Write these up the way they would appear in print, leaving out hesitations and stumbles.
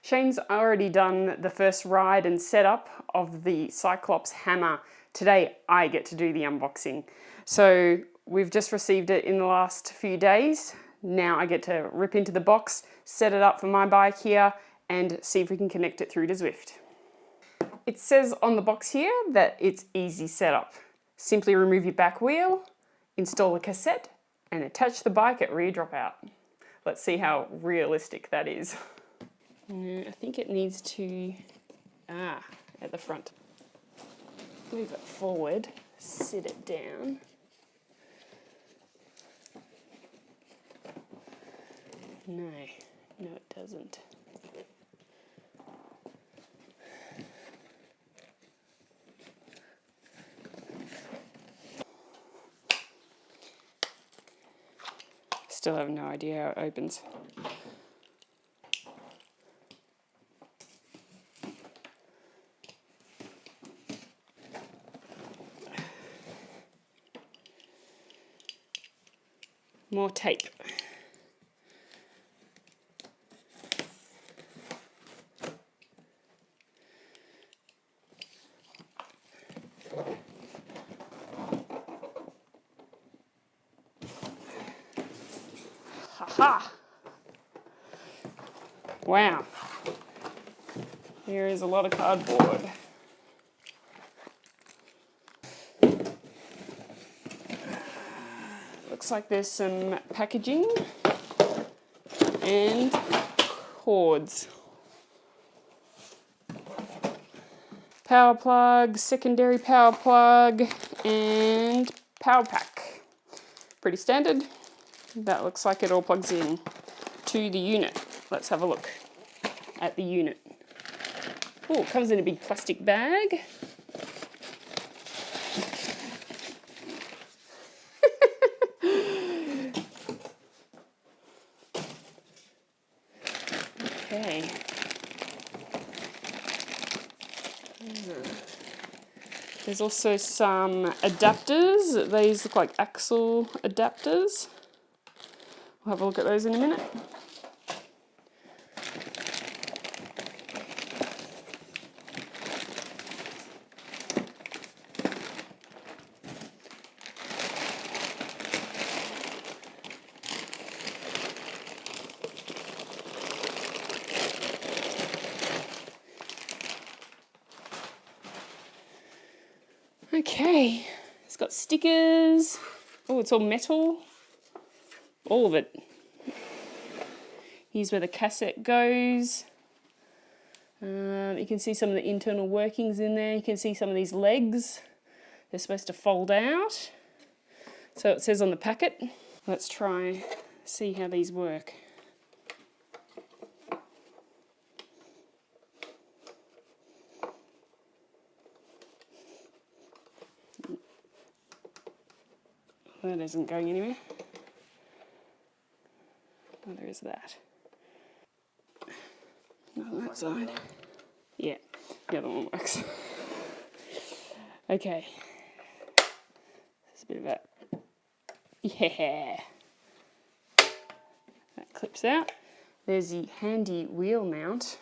Shane's already done the first ride and setup of the CycleOps Hammer. Today I get to do the unboxing. So we've just received it in the last few days. Now I get to rip into the box, set it up for my bike here, and see if we can connect it through to Zwift. It says on the box here that it's easy setup. Simply remove your back wheel, install a cassette, and attach the bike at rear dropout. Let's see how realistic that is. I think it needs to, at the front. Move it forward, sit it down. No, it doesn't. Still have no idea how it opens. More tape. Ha! Wow. Here is a lot of cardboard. Looks like there's some packaging and cords. Power plug, secondary power plug, and power pack. Pretty standard. That looks like it all plugs in to the unit. Let's have a look at the unit. Oh, it comes in a big plastic bag. Okay. There's also some adapters. These look like axle adapters. We'll have a look at those in a minute. Okay, it's got stickers. Oh, it's all metal. All of it. Here's where the cassette goes. You can see some of the internal workings in there. You can see some of these legs. They're supposed to fold out. So it says on the packet. Let's try see how these work. That isn't going anywhere. Oh, there is that. Not on that side. Yeah, the other one works. Okay. There's a bit of that. Yeah. That clips out. There's the handy wheel mount.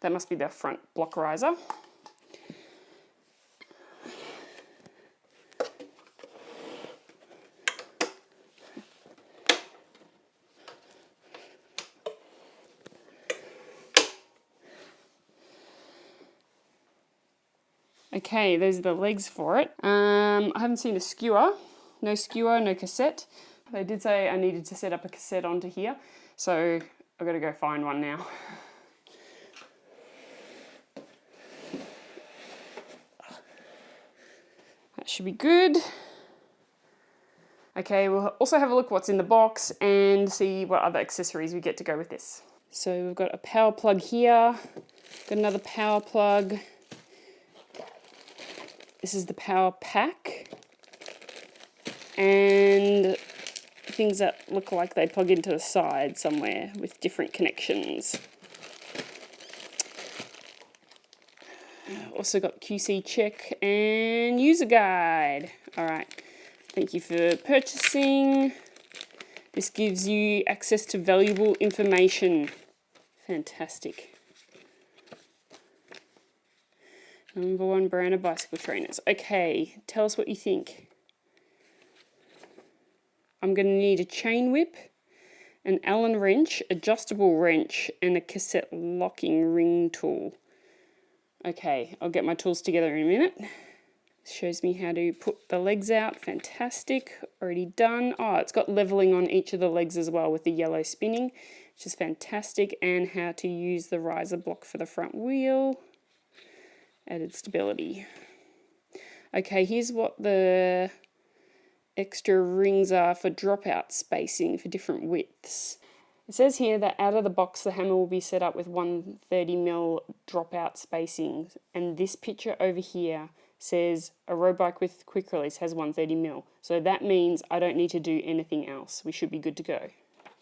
That must be the front block riser. Okay, those are the legs for it. I haven't seen a skewer. No skewer, no cassette. They did say I needed to set up a cassette onto here, so I've got to go find one now. That should be good. Okay, we'll also have a look what's in the box and see what other accessories we get to go with this. So we've got a power plug here, got another power plug. This is the power pack, and things that look like they plug into the side somewhere with different connections. Also got QC check and user guide. All right, thank you for purchasing. This gives you access to valuable information. Fantastic. Number one brand of bicycle trainers. Okay, tell us what you think. I'm going to need a chain whip, an Allen wrench, adjustable wrench, and a cassette locking ring tool. Okay, I'll get my tools together in a minute. This shows me how to put the legs out. Fantastic, already done. Oh, it's got leveling on each of the legs as well with the yellow spinning, which is fantastic, and how to use the riser block for the front wheel. Added stability. Okay, here's what the extra rings are for dropout spacing for different widths. It says here that out of the box the hammer will be set up with 130mm dropout spacing, and this picture over here says a road bike with quick release has 130mm, so that means I don't need to do anything else. We should be good to go.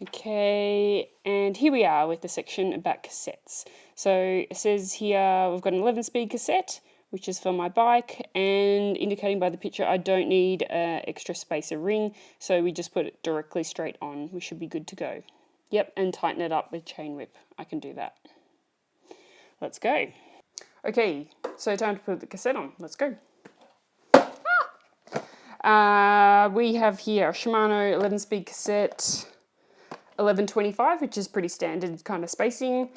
Okay, and here we are with the section about cassettes. So it says here we've got an 11-speed cassette, which is for my bike, and indicating by the picture I don't need an extra spacer ring, so we just put it directly straight on. We should be good to go. Yep, and tighten it up with chain whip. I can do that. Let's go. Okay, so time to put the cassette on. Let's go. We have here a Shimano 11-speed cassette, 1125, which is pretty standard kind of spacing.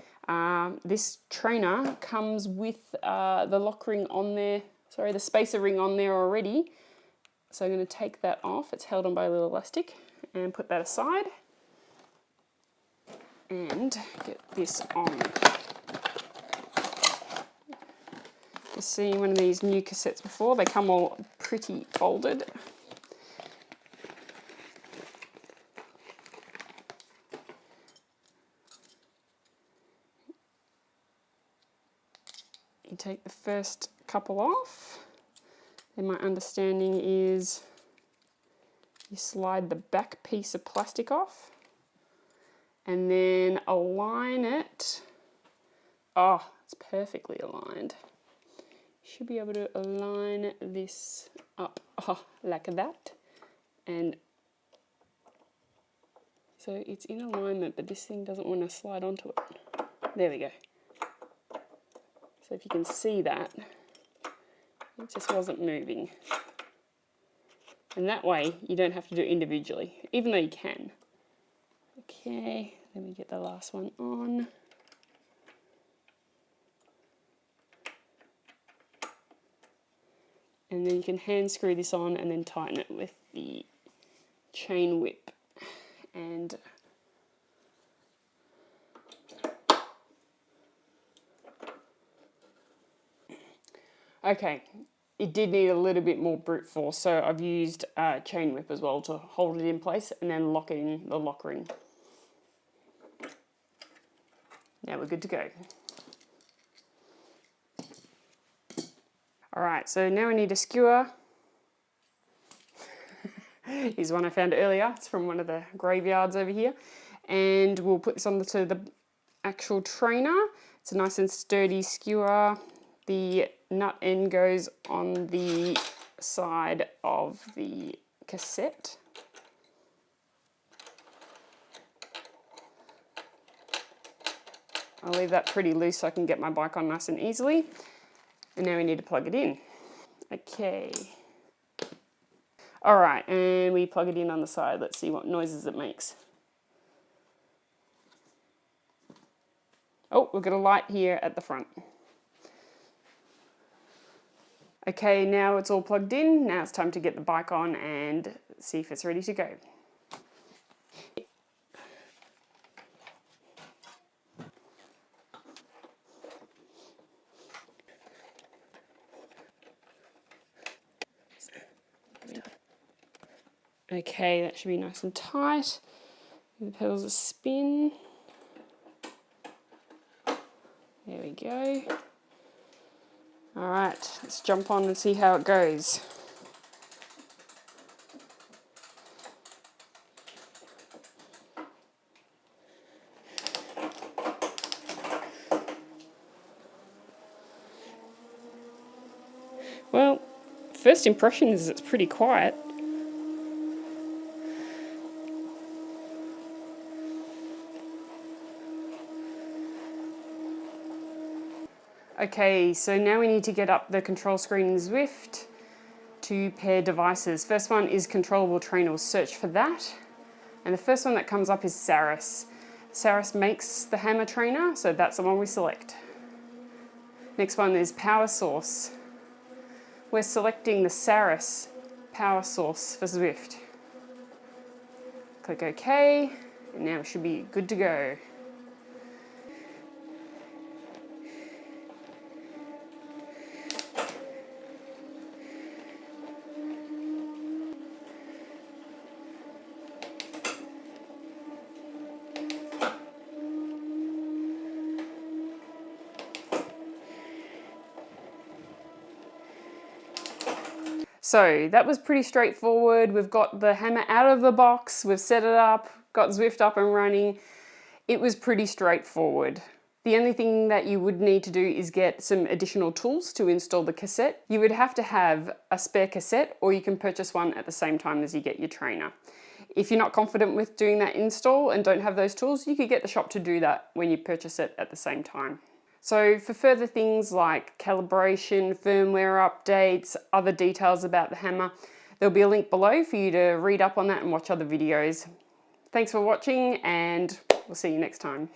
This trainer comes with the lock ring on there, the spacer ring on there already. So I'm going to take that off. It's held on by a little elastic, and put that aside. And get this on. You've seen one of these new cassettes before. They come all pretty folded. You take the first couple off. Then my understanding is you slide the back piece of plastic off and then align it. Oh, it's perfectly aligned. Should be able to align this up like that, and so it's in alignment, but this thing doesn't want to slide onto it. There we go. So if you can see that, it just wasn't moving, and that way you don't have to do it individually, even though you can. Okay, let me get the last one on. And then you can hand screw this on and then tighten it with the chain whip. And okay, it did need a little bit more brute force, so I've used a chain whip as well to hold it in place and then lock it in the lock ring. Now we're good to go. Alright, so now we need a skewer. Here's one I found earlier. It's from one of the graveyards over here. And we'll put this onto the actual trainer. It's a nice and sturdy skewer. The nut end goes on the side of the cassette. I'll leave that pretty loose so I can get my bike on nice and easily. And now we need to plug it in. Okay. Alright, and we plug it in on the side. Let's see what noises it makes. Oh, we've got a light here at the front. Okay, now it's all plugged in. Now it's time to get the bike on and see if it's ready to go. Okay, that should be nice and tight. Give the pedals a spin. There we go. Alright, let's jump on and see how it goes. Well, first impression is it's pretty quiet. Okay, so now we need to get up the control screen in Zwift to pair devices. First one is controllable trainer. We'll search for that. And the first one that comes up is Saris. Saris makes the hammer trainer, so that's the one we select. Next one is power source. We're selecting the Saris power source for Zwift. Click OK, and now we should be good to go. So that was pretty straightforward. We've got the hammer out of the box, we've set it up, got Zwift up and running. It was pretty straightforward. The only thing that you would need to do is get some additional tools to install the cassette. You would have to have a spare cassette, or you can purchase one at the same time as you get your trainer. If you're not confident with doing that install and don't have those tools, you could get the shop to do that when you purchase it at the same time. So for further things like calibration, firmware updates, other details about the hammer, there'll be a link below for you to read up on that and watch other videos. Thanks for watching, and we'll see you next time.